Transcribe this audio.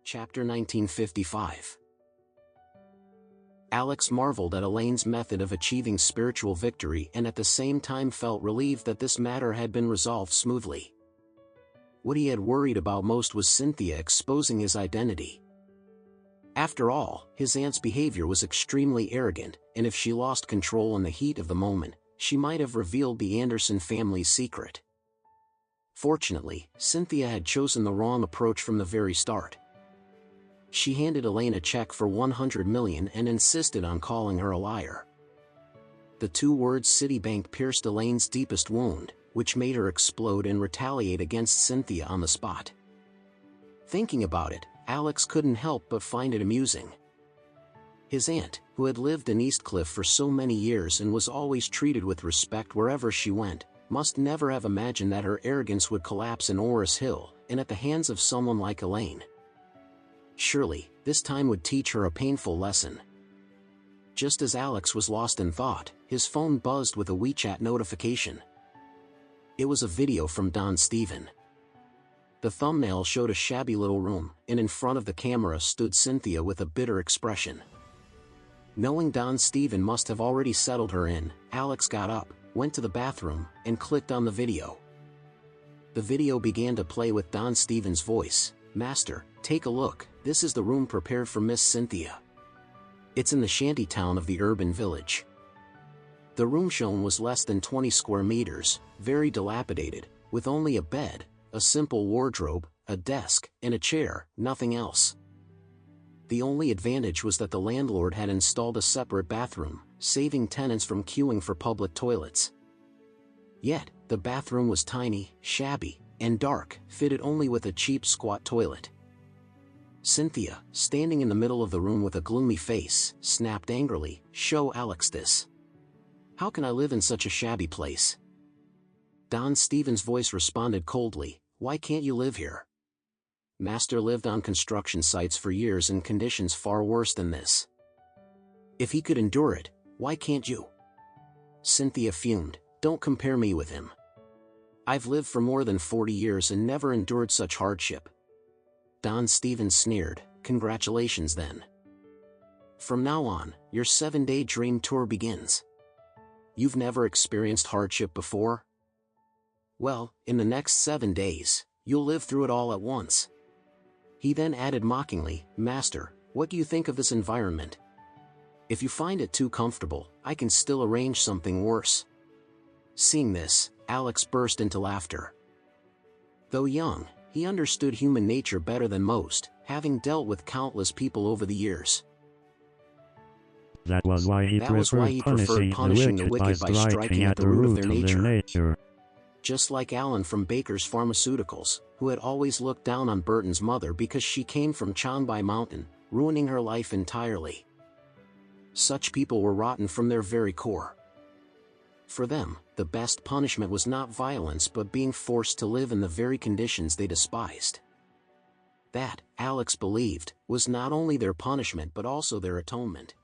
Chapter 1955. Alex marveled at Elaine's method of achieving spiritual victory and at the same time felt relieved that this matter had been resolved smoothly. What he had worried about most was Cynthia exposing his identity. After all, his aunt's behavior was extremely arrogant, and if she lost control in the heat of the moment, she might have revealed the Anderson family's secret. Fortunately, Cynthia had chosen the wrong approach from the very start. She handed Elaine a check for $100 million and insisted on calling her a liar. The two words Citibank pierced Elaine's deepest wound, which made her explode and retaliate against Cynthia on the spot. Thinking about it, Alex couldn't help but find it amusing. His aunt, who had lived in Eastcliff for so many years and was always treated with respect wherever she went, must never have imagined that her arrogance would collapse in Orris Hill, and at the hands of someone like Elaine. Surely, this time would teach her a painful lesson. Just as Alex was lost in thought, his phone buzzed with a WeChat notification. It was a video from Don Steven. The thumbnail showed a shabby little room, and in front of the camera stood Cynthia with a bitter expression. Knowing Don Steven must have already settled her in, Alex got up, went to the bathroom, and clicked on the video. The video began to play with Don Steven's voice. "Master, take a look, this is the room prepared for Miss Cynthia. It's in the shanty town of the urban village." The room shown was less than 20 square meters, very dilapidated, with only a bed, a simple wardrobe, a desk, and a chair, nothing else. The only advantage was that the landlord had installed a separate bathroom, saving tenants from queuing for public toilets. Yet, the bathroom was tiny, shabby, and dark, fitted only with a cheap squat toilet. Cynthia, standing in the middle of the room with a gloomy face, snapped angrily, "Show Alex this. How can I live in such a shabby place?" Don Steven's voice responded coldly, "Why can't you live here? Master lived on construction sites for years in conditions far worse than this. If he could endure it, why can't you?" Cynthia fumed, "Don't compare me with him. I've lived for more than 40 years and never endured such hardship." Don Steven sneered, "Congratulations then. From now on, your 7-day dream tour begins. You've never experienced hardship before? Well, in the next 7 days, you'll live through it all at once." He then added mockingly, "Master, what do you think of this environment? If you find it too comfortable, I can still arrange something worse." Seeing this, Alex burst into laughter. Though young, he understood human nature better than most, having dealt with countless people over the years. That was why he preferred punishing the wicked by striking at the root of their nature. Just like Alan from Baker's Pharmaceuticals, who had always looked down on Burton's mother because she came from Chonbai Mountain, ruining her life entirely. Such people were rotten from their very core. For them, the best punishment was not violence but being forced to live in the very conditions they despised. That, Alex believed, was not only their punishment but also their atonement.